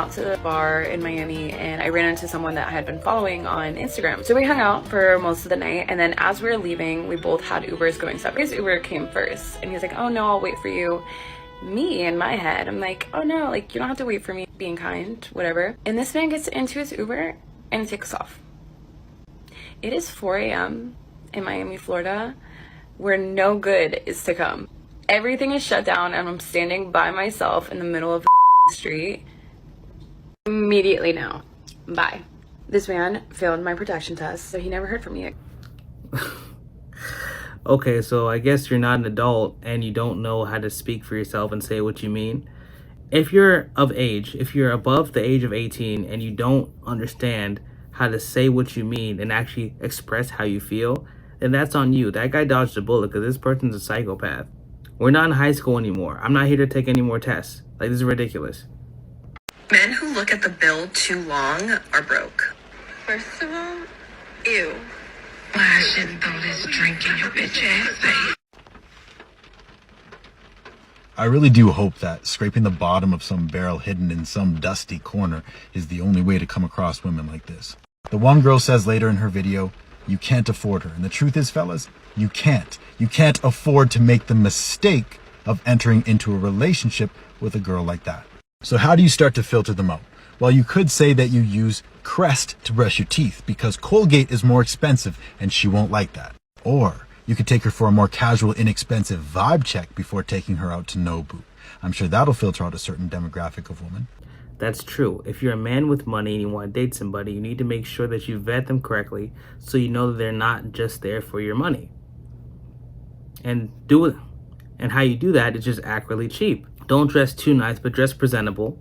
out to the bar in Miami and I ran into someone that I had been following on Instagram. So we hung out for most of the night, and then as we were leaving, we both had Ubers going separate. His Uber came first and he was like, oh no, I'll wait for you. Me, in my head, I'm like, oh no, like you don't have to wait for me, being kind, whatever. And this man gets into his Uber and takes off. It is 4 a.m. in Miami, Florida, where no good is to come. Everything is shut down and I'm standing by myself in the middle of the street. Immediately now. Bye. This man failed my protection test, so he never heard from me. Okay, so I guess you're not an adult and you don't know how to speak for yourself and say what you mean. If you're of age, if you're above the age of 18 and you don't understand how to say what you mean and actually express how you feel, then that's on you. That guy dodged a bullet because this person's a psychopath. We're not in high school anymore. I'm not here to take any more tests. Like, this is ridiculous. Men who look at the bill too long are broke. First of all, ew. Well, I shouldn't throw this drink in your bitch ass face. I really do hope that scraping the bottom of some barrel hidden in some dusty corner is the only way to come across women like this. The one girl says later in her video, you can't afford her. And the truth is, fellas, you can't. You can't afford to make the mistake of entering into a relationship with a girl like that. So how do you start to filter them out? Well, you could say that you use Crest to brush your teeth because Colgate is more expensive and she won't like that. Or you could take her for a more casual, inexpensive vibe check before taking her out to Nobu. I'm sure that'll filter out a certain demographic of woman. That's true. If you're a man with money and you want to date somebody, you need to make sure that you vet them correctly so you know that they're not just there for your money. And do it. And how you do that is just act really cheap. Don't dress too nice, but dress presentable.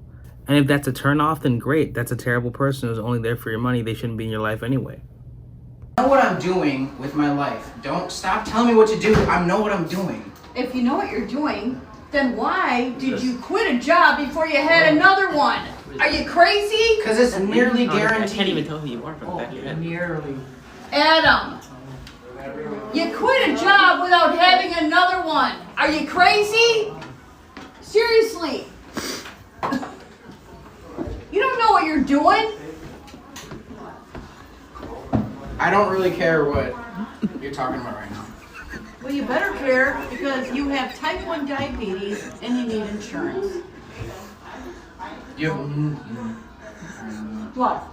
And if that's a turn-off, then great. That's a terrible person who's only there for your money. They shouldn't be in your life anyway. I know what I'm doing with my life. Don't stop telling me what to do. I know what I'm doing. If you know what you're doing, then why did you quit a job before you had another one? Are you crazy? Because it's nearly guaranteed. I can't even tell who you are from the back of your head. Nearly. Adam, you quit a job without having another one. Are you crazy? Seriously. You don't know what you're doing? I don't really care what you're talking about right now. Well, you better care because you have type 1 diabetes and you need insurance. What?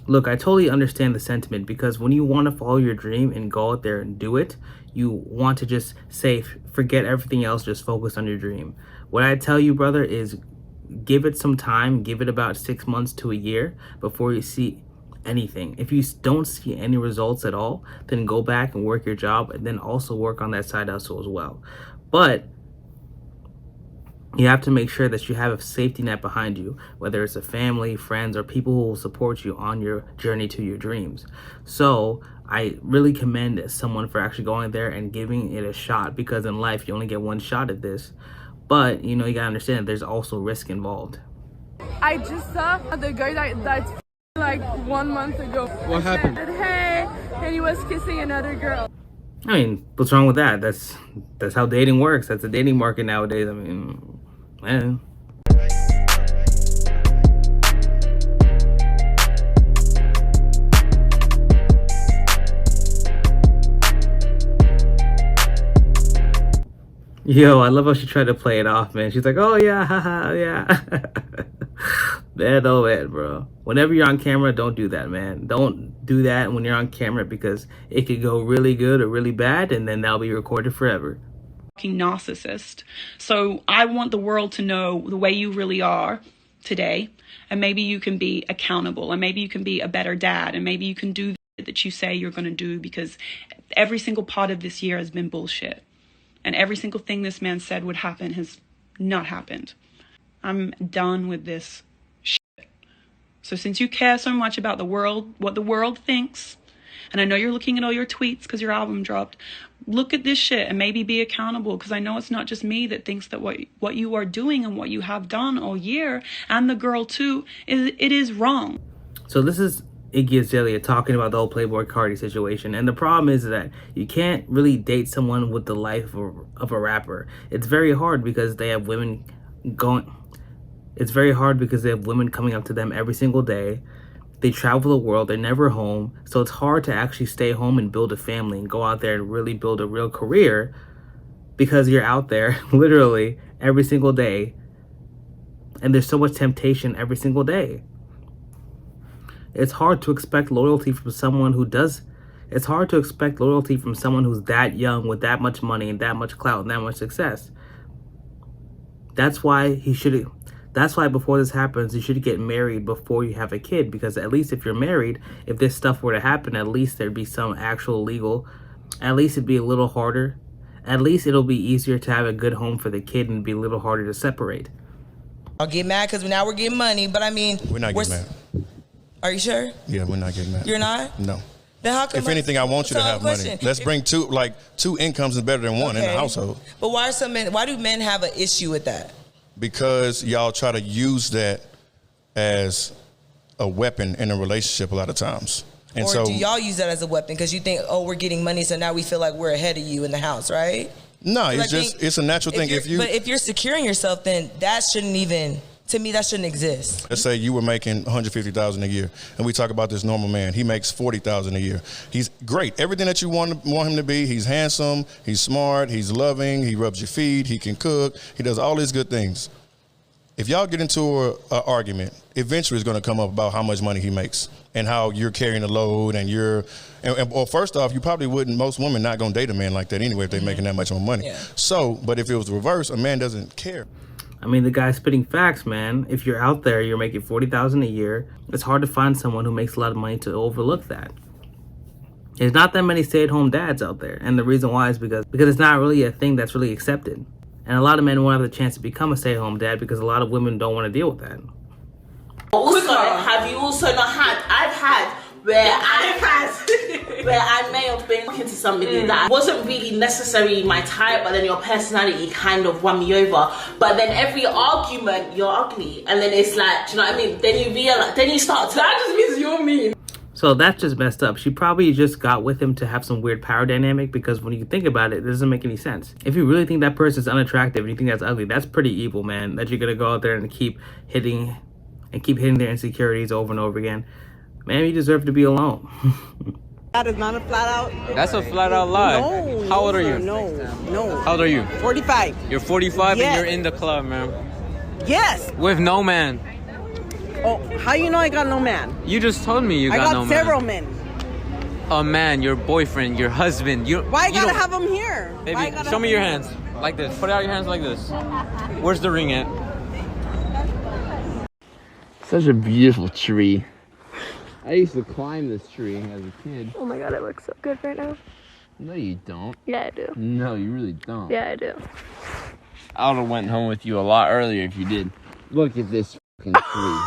Look, I totally understand the sentiment because when you want to follow your dream and go out there and do it, you want to just say, forget everything else, just focus on your dream. What I tell you, brother, is give it some time, give it about 6 months to a year before you see anything. If you don't see any results at all, then go back and work your job and then also work on that side hustle as well. But you have to make sure that you have a safety net behind you, whether it's a family, friends, or people who will support you on your journey to your dreams. So I really commend someone for actually going there and giving it a shot, because in life you only get one shot at this. But you gotta understand that there's also risk involved. I just saw the guy that's like 1 month ago. What happened? Said, hey, and he was kissing another girl. I mean, what's wrong with that? That's how dating works. That's the dating market nowadays. I mean, man. Yo, I love how she tried to play it off, man. She's like, oh yeah, haha, yeah. Man, oh man, bro. Whenever you're on camera, don't do that, man. Don't do that when you're on camera, because it could go really good or really bad, and then that'll be recorded forever. Narcissist. So I want the world to know the way you really are today, and maybe you can be accountable, and maybe you can be a better dad, and maybe you can do that you say you're going to do, because every single part of this year has been bullshit. And every single thing this man said would happen has not happened. I'm done with this shit. So since you care so much about the world, what the world thinks, and I know you're looking at all your tweets because your album dropped, look at this shit and maybe be accountable, because I know it's not just me that thinks that what you are doing and what you have done all year, and the girl too, it is wrong. So this is Iggy Azalea talking about the whole Playboy Cardi situation, and the problem is that you can't really date someone with the life of a rapper. It's very hard because they have women going. It's very hard because they have women coming up to them every single day. They travel the world, they're never home, so it's hard to actually stay home and build a family and go out there and really build a real career because you're out there literally every single day and there's so much temptation every single day. It's hard to expect loyalty from someone who does. It's hard to expect loyalty from someone who's that young with that much money and that much clout and that much success. That's why before this happens, you should get married before you have a kid, because at least if you're married, if this stuff were to happen, at least there'd be some actual legal, at least it'd be a little harder. At least it'll be easier to have a good home for the kid and be a little harder to separate. I'll get mad because now we're getting money, but I mean... We're not getting mad. Are you sure? Yeah, we're not getting mad. You're not? No. Then how come if anything, I want you to have money. Let's bring two incomes is better than one in the household. But why do men have an issue with that? Because y'all try to use that as a weapon in a relationship a lot of times. And or do y'all use that as a weapon because you think, oh, we're getting money, so now we feel like we're ahead of you in the house, right? No, it's a natural thing. But if you're securing yourself, then that shouldn't even... To me, that shouldn't exist. Let's say you were making $150,000 a year, and we talk about this normal man. He makes $40,000 a year. He's great. Everything that you want him to be. He's handsome. He's smart. He's loving. He rubs your feet. He can cook. He does all these good things. If y'all get into an argument, eventually it's going to come up about how much money he makes and how you're carrying the load, and well, first off, you probably wouldn't. Most women not going to date a man like that anyway if they're making that much more money. Yeah. So, but if it was the reverse, a man doesn't care. I mean, the guy's spitting facts, man. If you're out there, you're making $40,000 a year, it's hard to find someone who makes a lot of money to overlook that. There's not that many stay-at-home dads out there, and the reason why is because it's not really a thing that's really accepted. And a lot of men won't have the chance to become a stay-at-home dad because a lot of women don't want to deal with that. Also, have you also not had? I've had where I may have been talking to somebody that wasn't really necessarily my type, but then your personality kind of won me over. But then every argument, you're ugly, and then it's like, do you know what I mean? Then you realize, then you start to. That just means you're mean. So that's just messed up. She probably just got with him to have some weird power dynamic, because when you think about it, it doesn't make any sense. If you really think that person's unattractive and you think that's ugly, that's pretty evil, man. That you're gonna go out there and keep hitting their insecurities over and over again. Man, you deserve to be alone. That is not a flat out. That's a flat out lie. No. How old are you? No. How old are you? 45. You're 45 yes. and you're in the club, man. Yes. With no man. Oh, how you know I got no man? You just told me you got no man. I got several men. A man, your boyfriend, your husband. Why I gotta have them here? Baby, show me your hands. Like this. Put out your hands like this. Where's the ring at? Such a beautiful tree. I used to climb this tree as a kid. Oh my god, it looks so good right now. No, you don't. Yeah, I do. No, you really don't. Yeah, I do. I would have went home with you a lot earlier if you did. Look at this fucking tree.